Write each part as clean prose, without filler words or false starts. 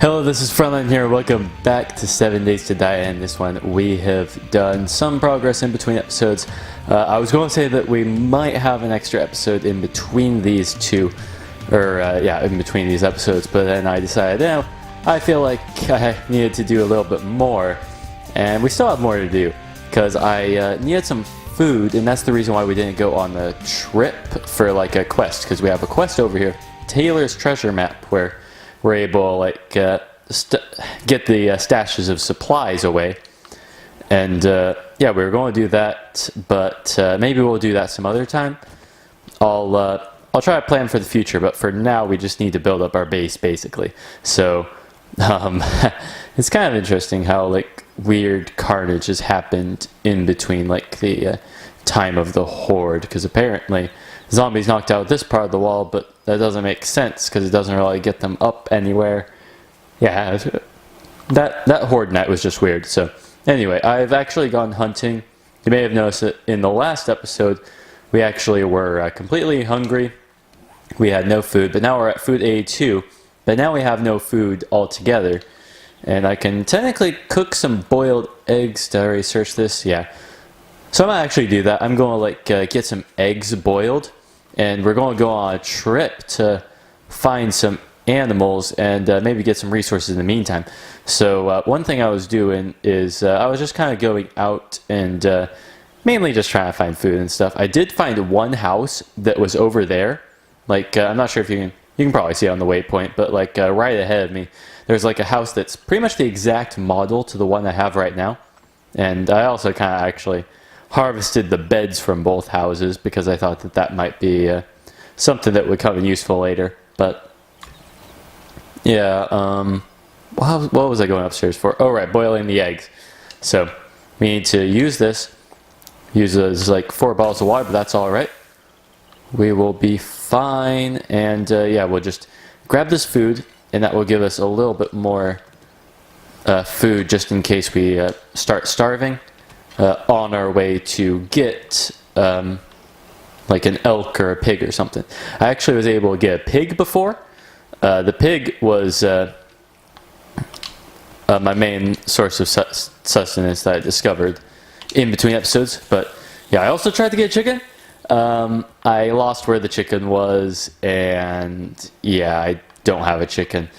Hello, this is Frontline here. Welcome back to 7 Days to Die. And this one, we have done some progress in between episodes. I was going to say that we might have an extra episode in between these two, in between these episodes, but then I decided, no, I feel like I needed to do a little bit more, and we still have more to do, because I needed some food, and that's the reason why we didn't go on the trip for like a quest, because we have a quest over here, Taylor's Treasure Map, where we're able to get the stashes of supplies away. And yeah, we were going to do that, but maybe we'll do that some other time. I'll try to plan for the future, but for now we just need to build up our base, basically. So it's kind of interesting how like weird carnage has happened in between like the time of the Horde, because apparently zombies knocked out this part of the wall, but that doesn't make sense because it doesn't really get them up anywhere. Yeah, that Horde night was just weird. So anyway, I've actually gone hunting. You may have noticed that in the last episode we actually were completely hungry. We had no food, but now we're at food 82. But now we have no food altogether. And I can technically cook some boiled eggs. Did I already search this? Yeah. So I might actually do that. I'm going to get some eggs boiled. And we're going to go on a trip to find some animals and maybe get some resources in the meantime. So one thing I was doing is I was just kind of going out and mainly just trying to find food and stuff. I did find one house that was over there. Like I'm not sure if you can probably see it on the waypoint, but like right ahead of me, there's like a house that's pretty much the exact model to the one I have right now. And I also kind of actually harvested the beds from both houses because I thought that that might be something that would come in useful later. But yeah, what was I going upstairs for? Oh right, boiling the eggs. So we need to use this. Use those like 4 bottles of water, but that's all right. We will be fine, and yeah, we'll just grab this food, and that will give us a little bit more food just in case we start starving. On our way to get like an elk or a pig or something. I actually was able to get a pig before. The pig was my main source of sustenance that I discovered in between episodes. But yeah, I also tried to get a chicken. I lost where the chicken was, and yeah, I don't have a chicken.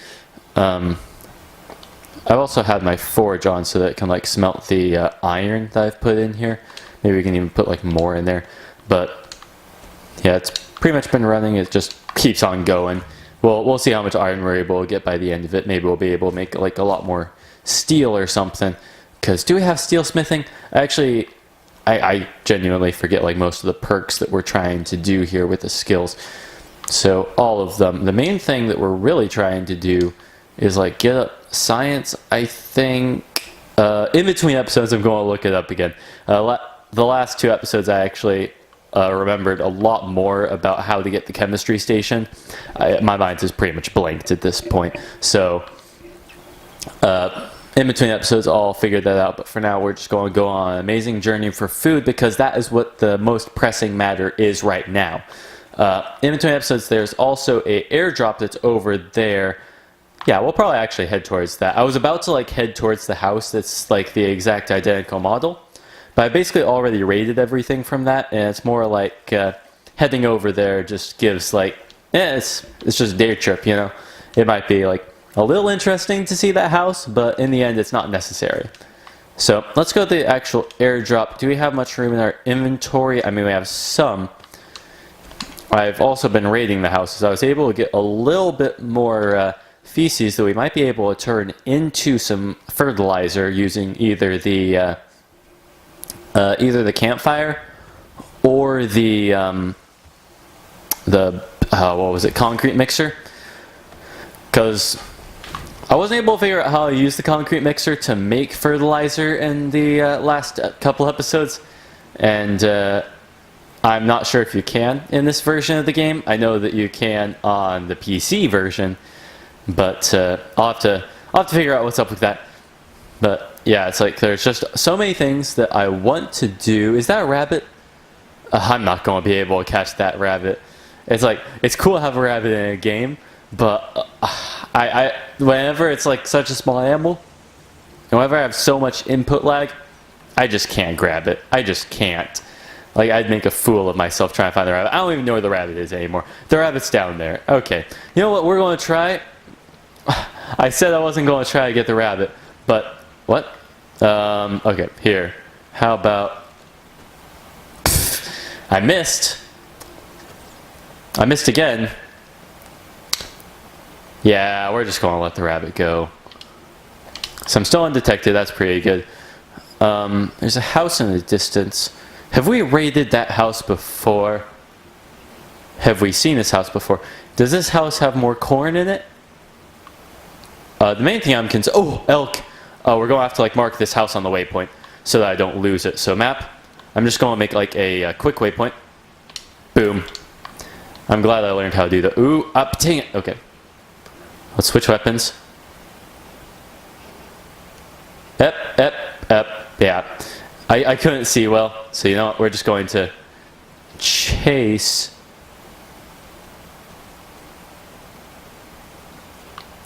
I've also had my forge on so that it can like smelt the iron that I've put in here. Maybe we can even put like more in there. But yeah, it's pretty much been running. It just keeps on going. We'll see how much iron we're able to get by the end of it. Maybe we'll be able to make like a lot more steel or something. Because do we have steel smithing? Actually, I genuinely forget like most of the perks that we're trying to do here with the skills. So all of them. The main thing that we're really trying to do is like get up science, I think. In between episodes, I'm going to look it up again. The last 2 episodes, I actually remembered a lot more about how to get the chemistry station. My mind is pretty much blanked at this point. So in between episodes, I'll figure that out. But for now, we're just going to go on an amazing journey for food because that is what the most pressing matter is right now. In between episodes, there's also an airdrop that's over there. Yeah, we'll probably actually head towards that. I was about to like head towards the house that's like the exact identical model, but I basically already raided everything from that, and it's more like heading over there just gives like, it's just a day trip, you know? It might be like a little interesting to see that house, but in the end it's not necessary. So let's go to the actual airdrop. Do we have much room in our inventory? I mean, we have some. I've also been raiding the houses. I was able to get a little bit more feces that we might be able to turn into some fertilizer using either the campfire or the what was it, concrete mixer, because I wasn't able to figure out how to use the concrete mixer to make fertilizer in the last couple episodes, and I'm not sure if you can in this version of the game. I know that you can on the PC version, but I'll have to figure out what's up with that. But yeah, it's like there's just so many things that I want to do. Is that a rabbit? I'm not going to be able to catch that rabbit. It's like, it's cool to have a rabbit in a game, But whenever it's like such a small animal, and whenever I have so much input lag, I just can't grab it. I just can't. Like, I'd make a fool of myself trying to find the rabbit. I don't even know where the rabbit is anymore. The rabbit's down there. Okay. You know what we're going to try? I said I wasn't going to try to get the rabbit, but what? Okay, here. How about... I missed. I missed again. Yeah, we're just going to let the rabbit go. So I'm still undetected. That's pretty good. There's a house in the distance. Have we raided that house before? Have we seen this house before? Does this house have more corn in it? The main thing I'm concerned... Oh, elk! We're going to have to like mark this house on the waypoint so that I don't lose it. So map, I'm just going to make like a quick waypoint. Boom. I'm glad I learned how to do that. Ooh, up, dang it. Okay. Let's switch weapons. Yeah. I couldn't see well, so you know what? We're just going to chase.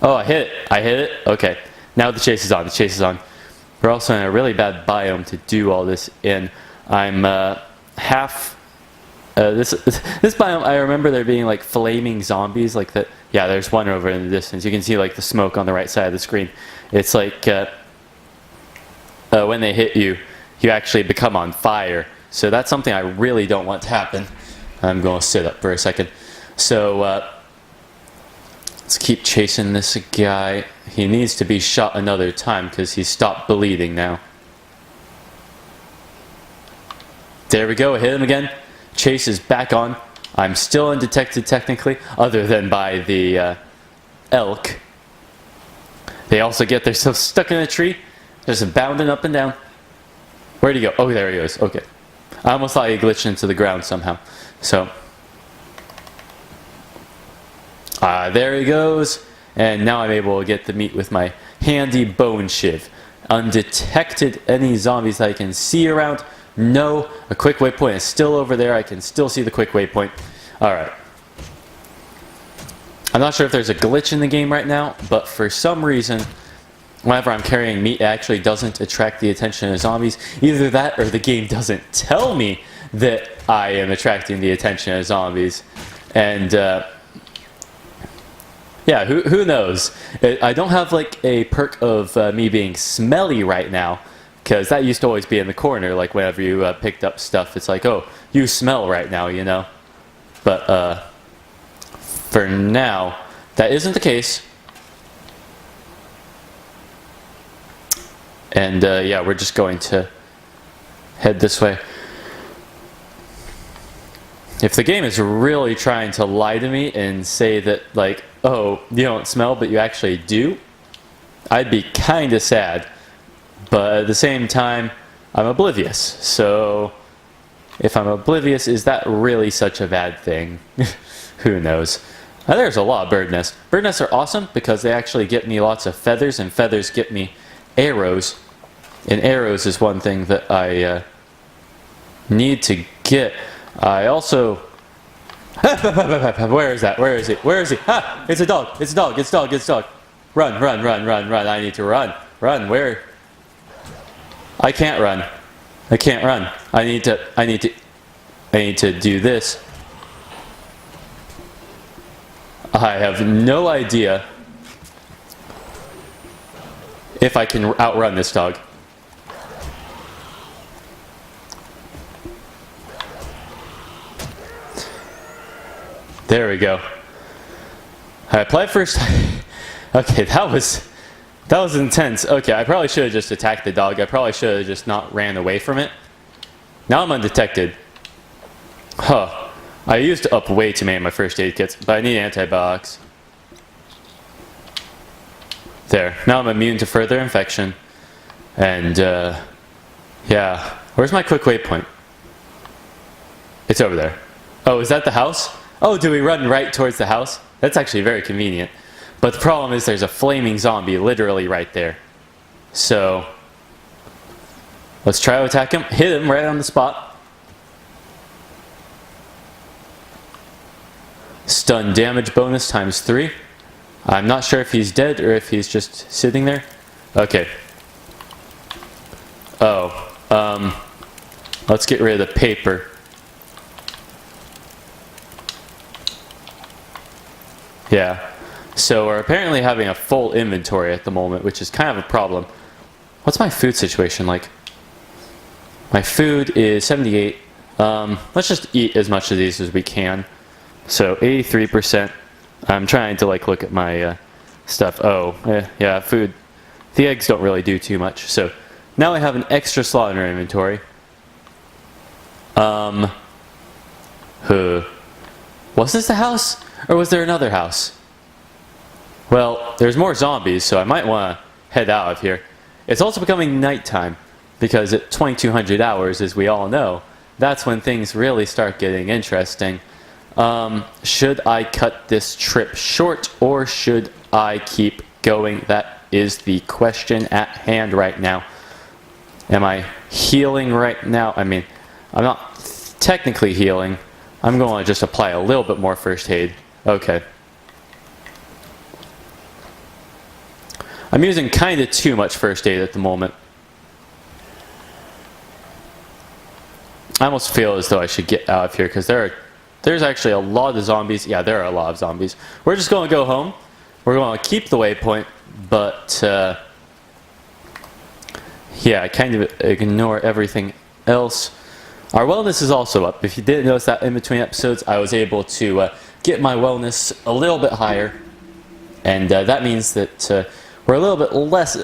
Oh, I hit it. I hit it. Okay. Now the chase is on. The chase is on. We're also in a really bad biome to do all this in. I'm half... this biome, I remember there being like flaming zombies like that. Yeah, there's one over in the distance. You can see like the smoke on the right side of the screen. It's like when they hit you, you actually become on fire. So that's something I really don't want to happen. I'm going to sit up for a second. So let's keep chasing this guy. He needs to be shot another time because he stopped bleeding now. There we go. I hit him again. Chase is back on. I'm still undetected technically, other than by the elk. They also get themselves stuck in a tree, just bounding up and down. Where'd he go? Oh, there he goes. Okay. I almost thought he glitched into the ground somehow. So, there he goes. And now I'm able to get the meat with my handy bone shiv. Undetected any zombies that I can see around. No, a quick waypoint is still over there. I can still see the quick waypoint. Alright. I'm not sure if there's a glitch in the game right now, but for some reason, whenever I'm carrying meat, it actually doesn't attract the attention of zombies. Either that or the game doesn't tell me that I am attracting the attention of zombies. And, yeah, who knows? I don't have like a perk of me being smelly right now. Because that used to always be in the corner, like whenever you picked up stuff, it's like, oh, you smell right now, you know? But for now, that isn't the case. And yeah, we're just going to head this way. If the game is really trying to lie to me and say that, like, oh, you don't smell, but you actually do, I'd be kind of sad. But at the same time, I'm oblivious. So, if I'm oblivious, is that really such a bad thing? Who knows? There's a lot of bird nests. Bird nests are awesome because they actually get me lots of feathers, and feathers get me arrows. And arrows is one thing that I need to get. I also... Where is that? Where is he? Where is he? Ah! It's a dog! It's a dog! It's a dog! It's a dog! Run, run, run, run, run. I need to run. Run, where... I can't run. I can't run. I need to do this. I have no idea if I can outrun this dog. There we go. I applied first. Okay, that was intense. Okay, I probably should have just attacked the dog. I probably should have just not ran away from it. Now I'm undetected. Huh. I used up way too many of my first aid kits, but I need antibiotics. There. Now I'm immune to further infection. And, yeah. Where's my quick waypoint? It's over there. Oh, is that the house? Oh, do we run right towards the house? That's actually very convenient. But the problem is there's a flaming zombie literally right there. So, let's try to attack him. Hit him right on the spot. Stun damage bonus times 3. I'm not sure if he's dead or if he's just sitting there. Okay. Oh, let's get rid of the paper. Yeah. So we're apparently having a full inventory at the moment, which is kind of a problem. What's my food situation like? My food is 78. Let's just eat as much of these as we can. So 83%. I'm trying to like look at my stuff. Oh, yeah, food. The eggs don't really do too much. So now I have an extra slot in our inventory. Was this the house? Or was there another house? Well, there's more zombies, so I might want to head out of here. It's also becoming nighttime, because at 2200 hours, as we all know, that's when things really start getting interesting. Should I cut this trip short, or should I keep going? That is the question at hand right now. Am I healing right now? I mean, I'm not technically healing. I'm going to just apply a little bit more first aid. Okay. I'm using kind of too much first aid at the moment. I almost feel as though I should get out of here because there's actually a lot of zombies. Yeah, there are a lot of zombies. We're just going to go home. We're going to keep the waypoint, but yeah, I kind of ignore everything else. Our wellness is also up. If you didn't notice that in between episodes, I was able to get my wellness a little bit higher, and that means that we're a little bit less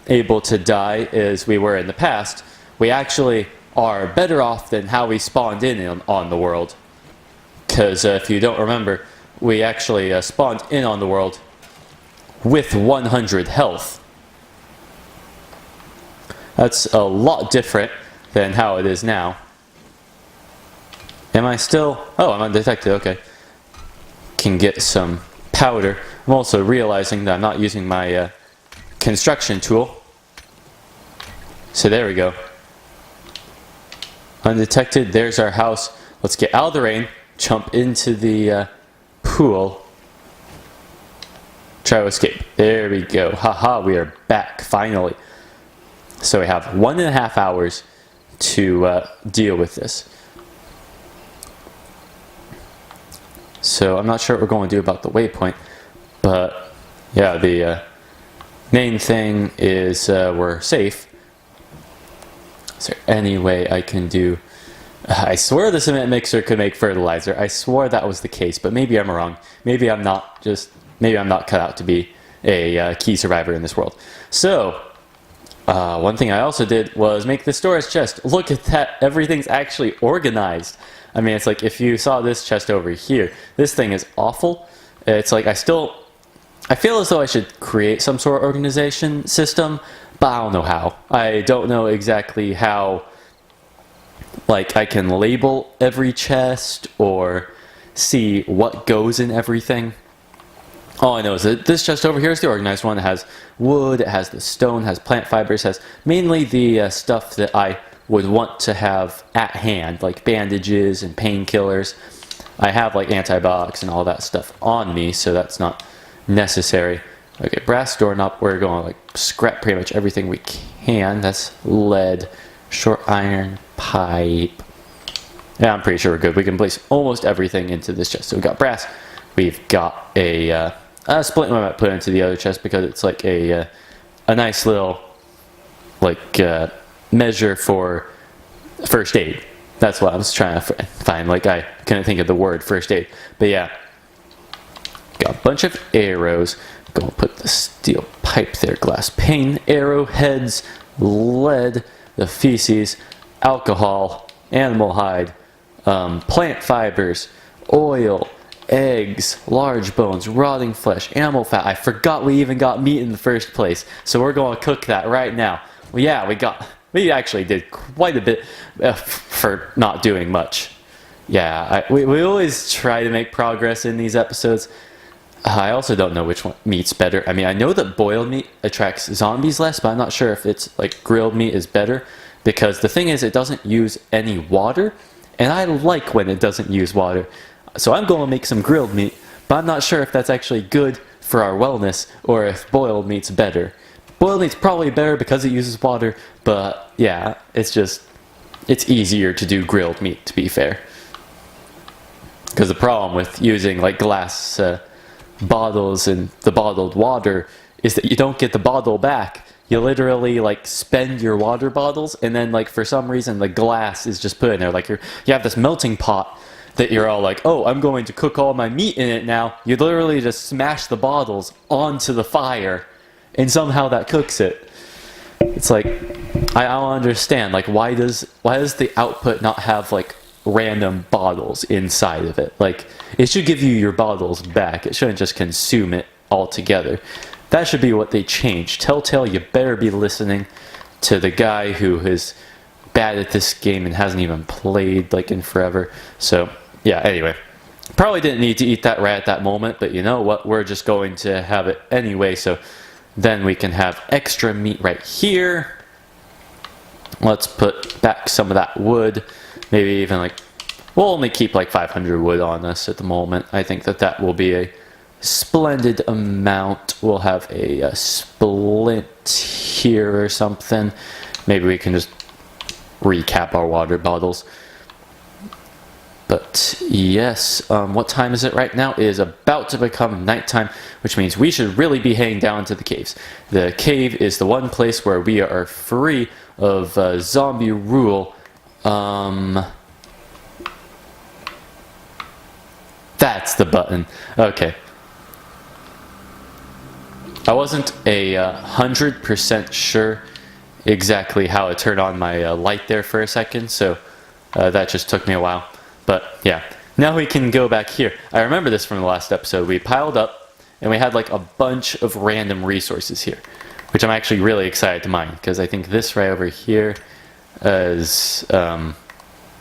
able to die as we were in the past. We actually are better off than how we spawned in on the world. Because if you don't remember, we actually spawned in on the world with 100 health. That's a lot different than how it is now. Am I still... Oh, I'm undetected, okay. Can get some powder. I'm also realizing that I'm not using my construction tool. So there we go. Undetected, there's our house. Let's get out of the rain, jump into the pool. Try to escape. There we go. Haha, we are back, finally. So we have 1.5 hours to deal with this. So I'm not sure what we're going to do about the waypoint, but yeah, the main thing is we're safe. Is there any way I can do... I swear the cement mixer could make fertilizer. I swore that was the case, but maybe I'm wrong. Maybe I'm not cut out to be a key survivor in this world. So, one thing I also did was make the storage chest. Look at that. Everything's actually organized. I mean, it's like if you saw this chest over here, this thing is awful. It's like I feel as though I should create some sort of organization system, but I don't know how. I don't know exactly how, like, I can label every chest or see what goes in everything. All I know is that this chest over here is the organized one. It has wood, it has the stone, it has plant fibers, it has mainly the stuff that I would want to have at hand, like bandages and painkillers. I have like antibiotics and all that stuff on me, so that's not necessary. Okay, brass doorknob, we're going to like scrap pretty much everything we can. That's lead, short iron, pipe. Yeah, I'm pretty sure we're good. We can place almost everything into this chest. So we've got brass, we've got a splint I might put into the other chest because it's like a nice little like measure for first aid. That's what I was trying to find. Like, I couldn't think of the word first aid. But yeah, got a bunch of arrows. Gonna put the steel pipe there, glass pane, arrowheads, lead, the feces, alcohol, animal hide, plant fibers, oil, eggs, large bones, rotting flesh, animal fat. I forgot we even got meat in the first place. So we're going to cook that right now. Well, yeah, we actually did quite a bit for not doing much. Yeah, we always try to make progress in these episodes. I also don't know which one meat's better. I mean, I know that boiled meat attracts zombies less, but I'm not sure if it's like grilled meat is better. Because the thing is, it doesn't use any water, and I like when it doesn't use water. So I'm going to make some grilled meat, but I'm not sure if that's actually good for our wellness, or if boiled meat's better. Boiled meat's probably better because it uses water, but yeah, it's easier to do grilled meat, to be fair. Because the problem with using like glass bottles and the bottled water is that you don't get the bottle back. You literally like spend your water bottles, and then like for some reason the glass is just put in there. Like you have this melting pot that you're all like, oh, I'm going to cook all my meat in it now. You literally just smash the bottles onto the fire, and somehow that cooks it. It's like, I don't understand. Like, why does the output not have like random bottles inside of it? Like, it should give you your bottles back. It shouldn't just consume it altogether. That should be what they change. Telltale, you better be listening to the guy who is bad at this game and hasn't even played like in forever. So yeah, anyway, probably didn't need to eat that right at that moment, but you know what, we're just going to have it anyway. So then we can have extra meat right here. Let's put back some of that wood. Maybe even like, we'll only keep like 500 wood on us at the moment. I think that will be a splendid amount. We'll have a splint here or something. Maybe we can just recap our water bottles. But yes, what time is it right now? It is about to become nighttime, which means we should really be heading down to the caves. The cave is the one place where we are free of zombie rule. That's the button. Okay. I wasn't 100% sure exactly how to turn on my light there for a second, so that just took me a while. But yeah, now we can go back here. I remember this from the last episode. We piled up, and we had like a bunch of random resources here, which I'm actually really excited to mine, because I think this right over here is, well,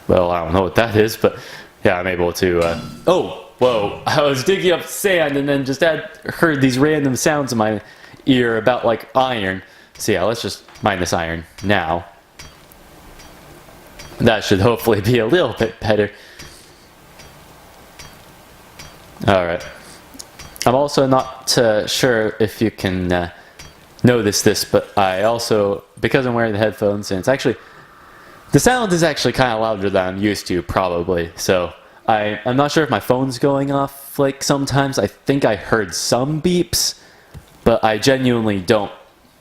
I don't know what that is, but yeah, I'm able to, oh! Whoa, I was digging up sand and then just heard these random sounds in my ear about like iron. So yeah, let's just mine this iron now. That should hopefully be a little bit better. Alright. I'm also not sure if you can notice this, but I also, because I'm wearing the headphones, and the sound is actually kind of louder than I'm used to, probably, so I'm not sure if my phone's going off, like, sometimes. I think I heard some beeps, but I genuinely don't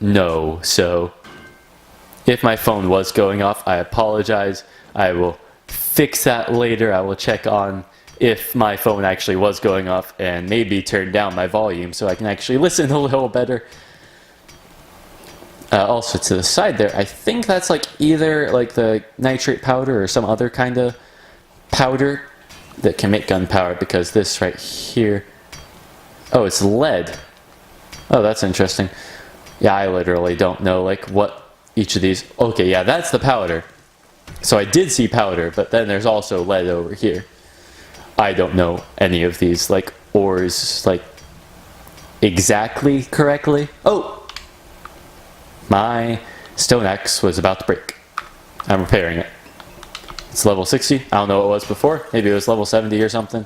know, so if my phone was going off, I apologize. I will fix that later. I will check on if my phone actually was going off and maybe turn down my volume so I can actually listen a little better. Also to the side there, I think that's like either like the nitrate powder or some other kind of powder that can make gunpowder, because this right here, oh, it's lead. Oh, that's interesting. Yeah, I literally don't know like what each of these, okay, yeah, that's the powder. So I did see powder, but then there's also lead over here. I don't know any of these like ores like exactly correctly. Oh! My stone axe was about to break. I'm repairing it. It's level 60. I don't know what it was before. Maybe it was level 70 or something.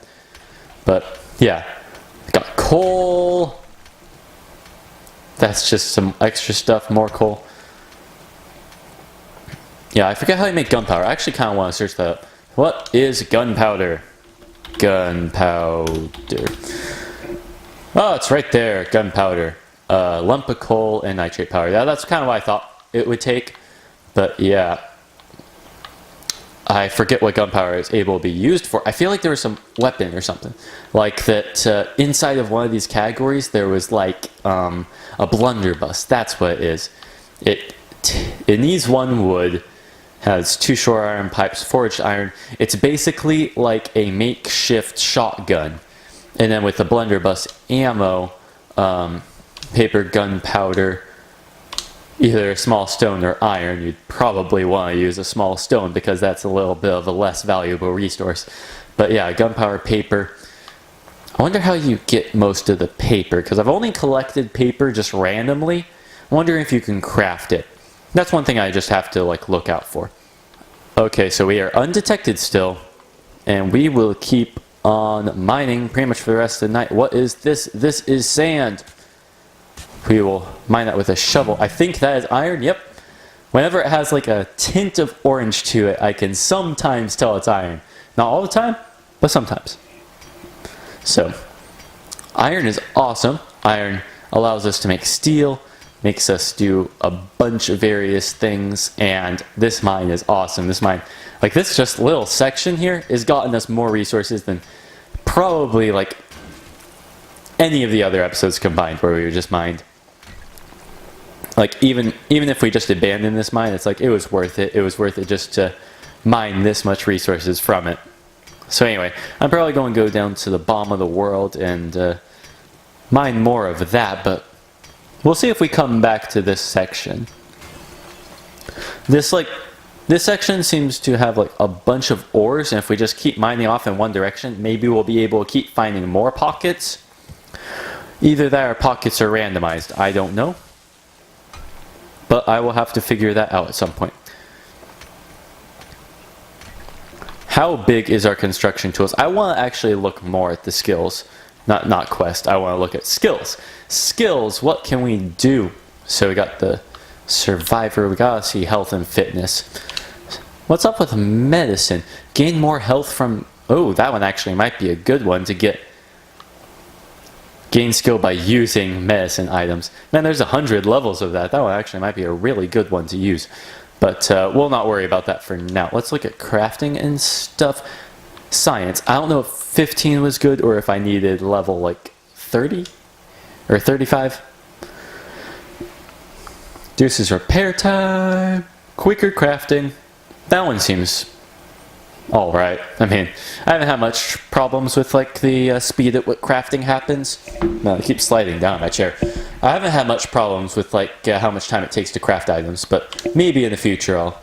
But yeah. Got coal. That's just some extra stuff. More coal. Yeah, I forget how you make gunpowder. I actually kind of want to search that up. What is gunpowder? Gunpowder. Oh, it's right there. Gunpowder. Lump of coal and nitrate powder. Yeah, that's kind of what I thought it would take. But yeah. I forget what gunpowder is able to be used for. I feel like there was some weapon or something. Like that inside of one of these categories there was like a blunderbuss. That's what it is. It needs 1 wood, has 2 short iron pipes, forged iron. It's basically like a makeshift shotgun. And then with the blunderbuss ammo, paper, gunpowder, either a small stone or iron, you'd probably want to use a small stone because that's a little bit of a less valuable resource. But yeah, gunpowder, paper. I wonder how you get most of the paper, because I've only collected paper just randomly. I'm wondering if you can craft it. That's one thing I just have to like look out for. Okay, so we are undetected still, and we will keep on mining pretty much for the rest of the night. What is this? This is sand. We will mine that with a shovel. I think that is iron. Yep. Whenever it has like a tint of orange to it, I can sometimes tell it's iron. Not all the time, but sometimes. So, iron is awesome. Iron allows us to make steel, makes us do a bunch of various things, and this mine is awesome. This mine, like this just little section here, has gotten us more resources than probably like any of the other episodes combined where we were just mined. Like even if we just abandoned this mine, it's like it was worth it. It was worth it just to mine this much resources from it. So anyway, I'm probably going to go down to the bottom of the world and mine more of that, but we'll see if we come back to this section. This section seems to have like a bunch of ores, and if we just keep mining off in one direction, maybe we'll be able to keep finding more pockets. Either that or pockets are randomized. I don't know. But I will have to figure that out at some point. How big is our construction tools? I want to actually look more at the skills. Not quest. I want to look at skills. Skills, what can we do? So we got the survivor. We got to see health and fitness. What's up with medicine? Gain more health from... Oh, that one actually might be a good one to get. Gain skill by using medicine items. Man, there's 100 levels of that. That one actually might be a really good one to use. But we'll not worry about that for now. Let's look at crafting and stuff. Science. I don't know if 15 was good or if I needed level like 30 or 35. Deuces repair time. Quicker crafting. That one seems alright. I mean, I haven't had much problems with like the speed at what crafting happens. No, I keep sliding down my chair. I haven't had much problems with like how much time it takes to craft items, but maybe in the future I'll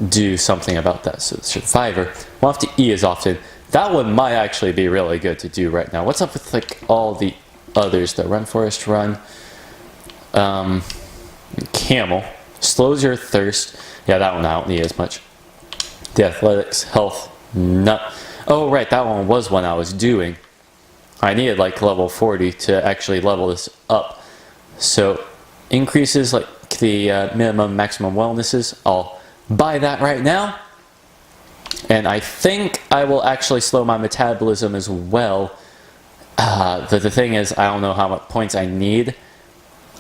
do something about that. So the survivor won't have to eat as often. That one might actually be really good to do right now. What's up with like all the others? The run forest run. Camel slows your thirst. Yeah, that one I don't need as much. The athletics, health, nut. Oh right, that one was one I was doing. I needed like level 40 to actually level this up. So increases like the minimum maximum wellnesses. I'll buy that right now. And I think I will actually slow my metabolism as well. The thing is, I don't know how much points I need.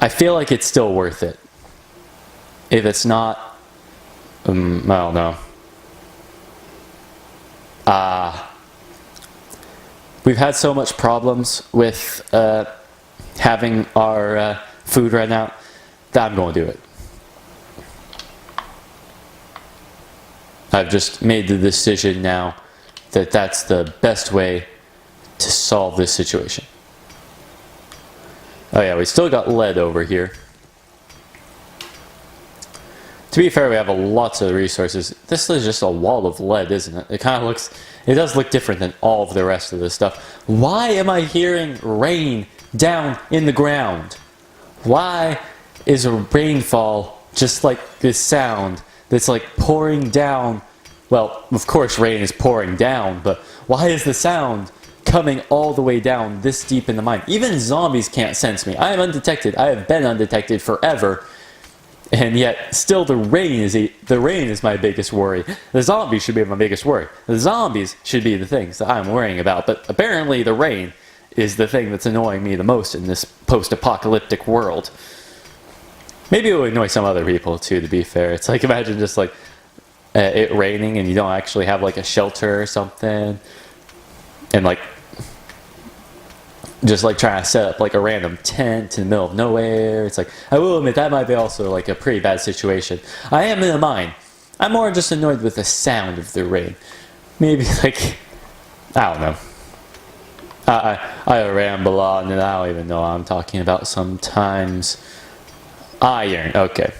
I feel like it's still worth it. If it's not, I don't know. We've had so much problems with having our food right now that I'm going to do it. I've just made the decision now that that's the best way to solve this situation. Oh yeah, we still got lead over here. To be fair, we have lots of resources. This is just a wall of lead, isn't it? It kind of looks, it does look different than all of the rest of this stuff. Why am I hearing rain down in the ground? Why is a rainfall just like this sound that's like pouring down? Well, of course rain is pouring down, but why is the sound coming all the way down this deep in the mine? Even zombies can't sense me. I am undetected. I have been undetected forever. And yet, still the rain is my biggest worry. The zombies should be my biggest worry. The zombies should be the things that I'm worrying about. But apparently the rain is the thing that's annoying me the most in this post-apocalyptic world. Maybe it would annoy some other people too, to be fair. It's like, imagine just like it raining and you don't actually have like a shelter or something. And like, just like trying to set up like a random tent in the middle of nowhere. It's like, I will admit that might be also like a pretty bad situation. I am in a mine. I'm more just annoyed with the sound of the rain. Maybe like, I don't know. I ramble on and I don't even know what I'm talking about sometimes. Iron, okay.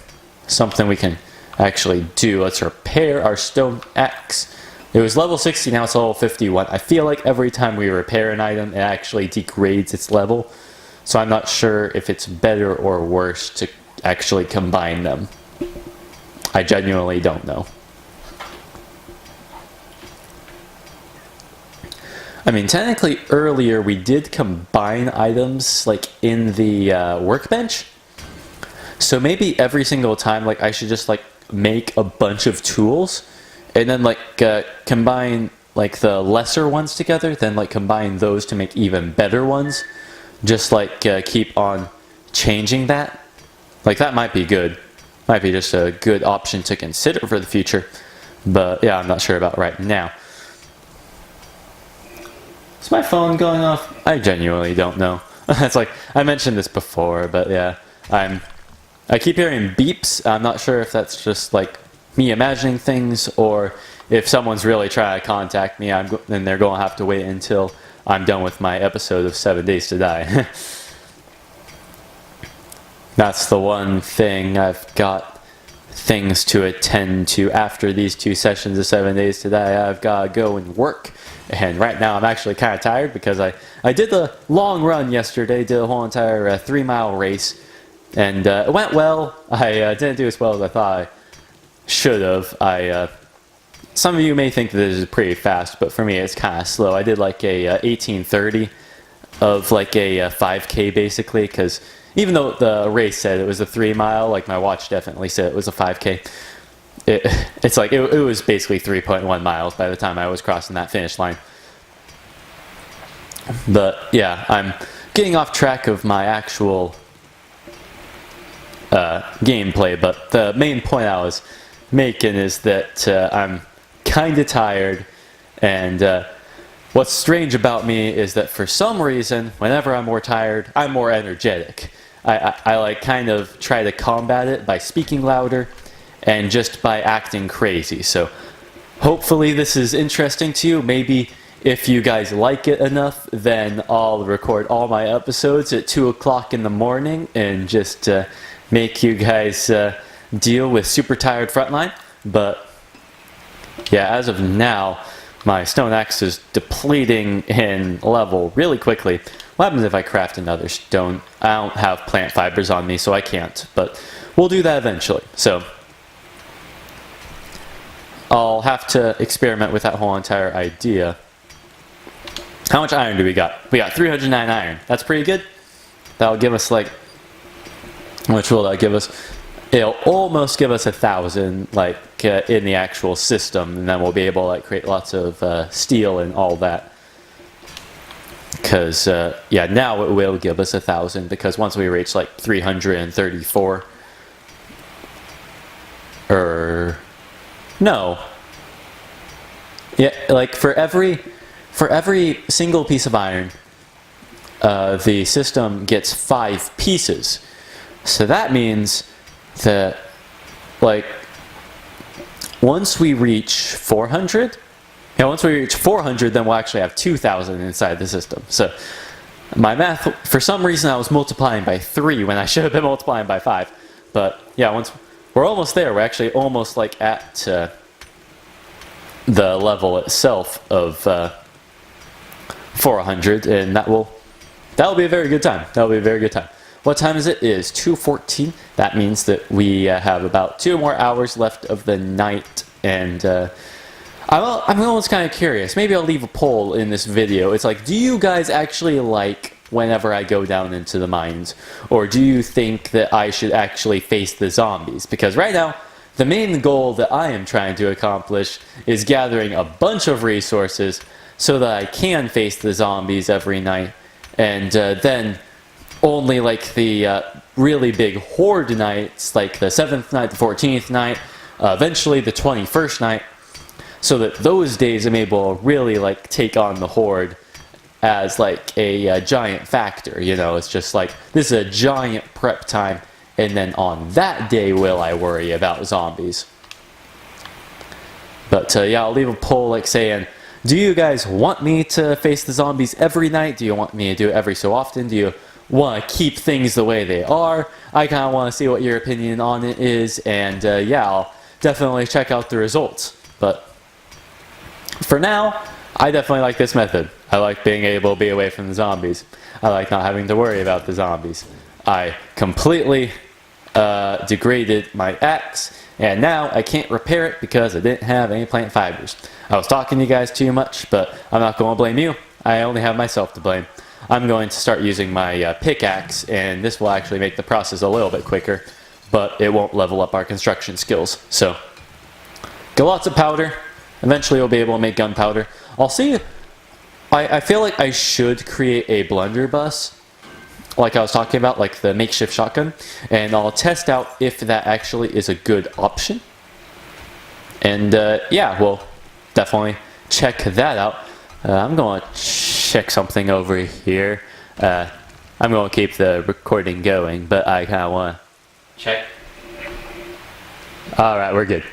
Something we can actually do. Let's repair our stone axe. It was level 60, now it's level 51. I feel like every time we repair an item, it actually degrades its level. So I'm not sure if it's better or worse to actually combine them. I genuinely don't know. I mean, technically earlier we did combine items like in the workbench. So maybe every single time, like I should just like make a bunch of tools and then like combine like the lesser ones together, then like combine those to make even better ones. Just like keep on changing that. Like that might be good. Might be just a good option to consider for the future. But yeah, I'm not sure about right now. Is my phone going off? I genuinely don't know. It's like, I mentioned this before, but yeah, I keep hearing beeps. I'm not sure if that's just like me imagining things or if someone's really trying to contact me, then they're going to have to wait until I'm done with my episode of 7 Days to Die. That's the one thing I've got things to attend to after these 2 sessions of 7 Days to Die. I've got to go and work. And right now I'm actually kind of tired because I did the long run yesterday, did a whole entire 3-mile race. And it went well. I didn't do as well as I thought I should have. Some of you may think that this is pretty fast, but for me it's kind of slow. I did like a 18:30 of like a 5K basically, because even though the race said it was a 3-mile, like my watch definitely said it was a 5K. It's like it was basically 3.1 miles by the time I was crossing that finish line. But yeah, I'm getting off track of my actual gameplay, but the main point I was making is that I'm kind of tired, and what's strange about me is that for some reason, whenever I'm more tired, I'm more energetic. I like kind of try to combat it by speaking louder and just by acting crazy. So hopefully this is interesting to you. Maybe if you guys like it enough, then I'll record all my episodes at 2 o'clock in the morning and just make you guys deal with super tired frontline. But yeah, as of now, my stone axe is depleting in level really quickly. What happens if I craft another stone? I don't have plant fibers on me, so I can't, but we'll do that eventually. So I'll have to experiment with that whole entire idea. How much iron do we got? We got 309 iron. That's pretty good. That'll give us like, which will that give us? It'll almost give us 1,000 like in the actual system, and then we'll be able to like create lots of steel and all that. Because yeah, now it will give us 1,000, because once we reach like 334, or no, yeah, like for every single piece of iron, the system gets 5 pieces. So that means that like once we reach 400, once we reach 400, then we'll actually have 2,000 inside the system. So my math, for some reason I was multiplying by 3 when I should have been multiplying by 5. But yeah, once we're almost there, we're actually almost like at the level itself of 400, and that'll be a very good time. That'll be a very good time. What time is it? It is 2:14. That means that we have about 2 more hours left of the night, and I'm almost kind of curious. Maybe I'll leave a poll in this video. It's like, do you guys actually like whenever I go down into the mines, or do you think that I should actually face the zombies? Because right now, the main goal that I am trying to accomplish is gathering a bunch of resources so that I can face the zombies every night, and then only like the really big horde nights, like the 7th night, the 14th night, eventually the 21st night, so that those days I'm able to really like take on the horde as like a giant factor. You know, it's just like, this is a giant prep time, and then on that day will I worry about zombies. But yeah, I'll leave a poll like saying, do you guys want me to face the zombies every night? Do you want me to do it every so often? Do you want to keep things the way they are? I kind of want to see what your opinion on it is, and yeah, I'll definitely check out the results. But for now, I definitely like this method. I like being able to be away from the zombies. I like not having to worry about the zombies. I completely degraded my axe, and now I can't repair it because I didn't have any plant fibers. I was talking to you guys too much, but I'm not going to blame you. I only have myself to blame. I'm going to start using my pickaxe, and this will actually make the process a little bit quicker, but it won't level up our construction skills. So, get lots of powder. Eventually we'll be able to make gunpowder. I'll see. I feel like I should create a blunderbuss, like I was talking about, like the makeshift shotgun, and I'll test out if that actually is a good option. And yeah, we'll definitely check that out. I'm going to check something over here. I'm going to keep the recording going, but I kind of want to check. Alright, we're good.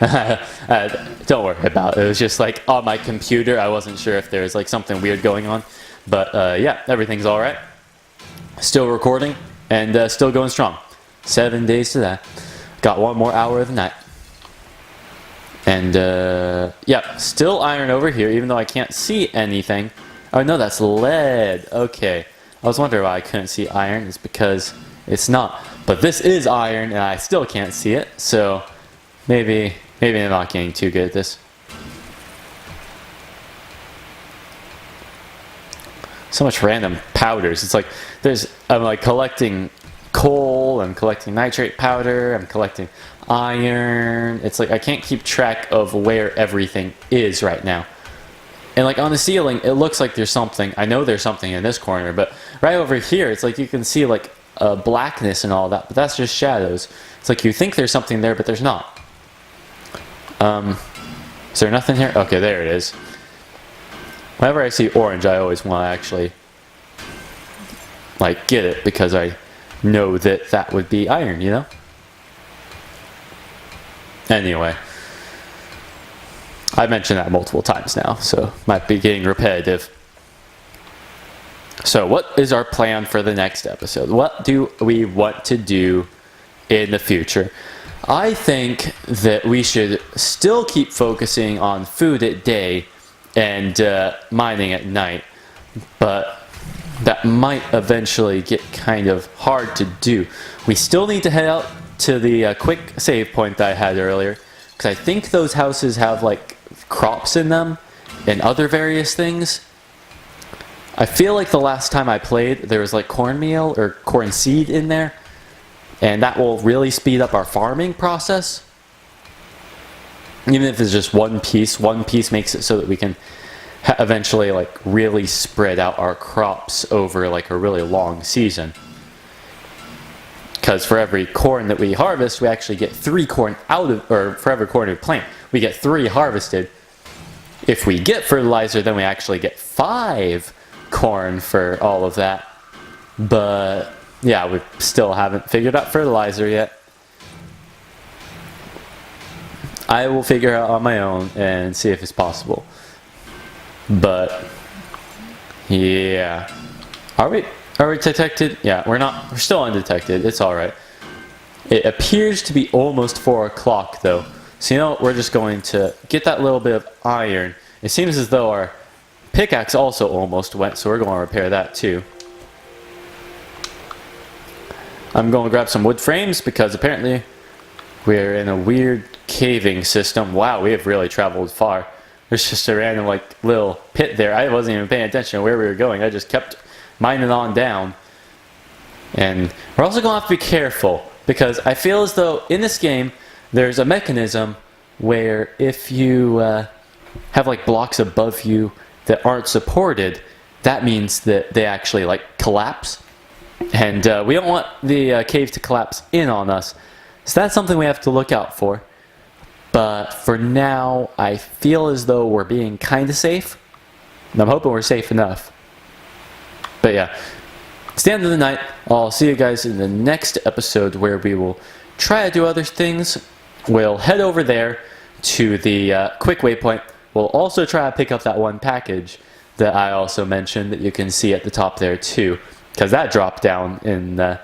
Don't worry about it. It was just like on my computer. I wasn't sure if there was like something weird going on. But yeah, everything's alright. Still recording and still going strong. 7 days to that. Got one more hour of the night. And yeah, still iron over here even though I can't see anything. Oh no, that's lead. Okay. I was wondering why I couldn't see iron. It's because it's not. But this is iron and I still can't see it. So maybe I'm not getting too good at this. So much random powders. It's like I'm like collecting coal, I'm collecting nitrate powder, I'm collecting iron. It's like I can't keep track of where everything is right now. And like on the ceiling, it looks like there's something. I know there's something in this corner, but right over here, it's like you can see like blackness and all that, but that's just shadows. It's like you think there's something there, but there's not. Is there nothing here? Okay, there it is. Whenever I see orange, I always want to actually like get it because I know that that would be iron, you know? Anyway, I mentioned that multiple times now, so might be getting repetitive. So what is our plan for the next episode? What do we want to do in the future? I think that we should still keep focusing on food at day and mining at night, but that might eventually get kind of hard to do. We still need to head out to the quick save point that I had earlier, because I think those houses have like crops in them and other various things. I feel like the last time I played there was like cornmeal or corn seed in there, and that will really speed up our farming process. Even if it's just one piece makes it so that we can eventually like really spread out our crops over like a really long season. Because for every corn that we harvest, we actually get 3 corn out of, or for every corn we plant, we get 3 harvested. If we get fertilizer, then we actually get 5 corn for all of that. But yeah, we still haven't figured out fertilizer yet. I will figure out on my own and see if it's possible. But yeah, are we detected? Yeah, we're not. We're still undetected. It's all right. It appears to be almost 4 o'clock though. So you know, we're just going to get that little bit of iron. It seems as though our pickaxe also almost went, so we're going to repair that too. I'm going to grab some wood frames because apparently we're in a weird caving system. Wow, we have really traveled far. There's just a random like little pit there. I wasn't even paying attention to where we were going. I just kept mining on down. And we're also going to have to be careful because I feel as though in this game there's a mechanism where if you have like blocks above you that aren't supported, that means that they actually like collapse. And we don't want the cave to collapse in on us. So that's something we have to look out for. But for now, I feel as though we're being kind of safe. And I'm hoping we're safe enough. But yeah, it's the end of the night. I'll see you guys in the next episode where we will try to do other things. We'll head over there to the quick waypoint. We'll also try to pick up that one package that I also mentioned that you can see at the top there too. Because that dropped down in the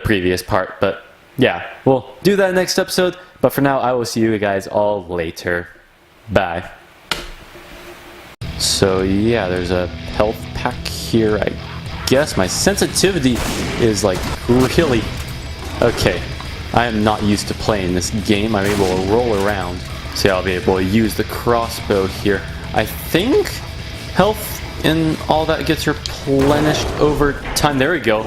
previous part. But yeah, we'll do that next episode. But for now, I will see you guys all later. Bye. So yeah, there's a health pack here. I guess my sensitivity is like really... Okay, I am not used to playing this game. I'm able to roll around. So I'll be able to use the crossbow here. I think health and all that gets replenished over time. There we go.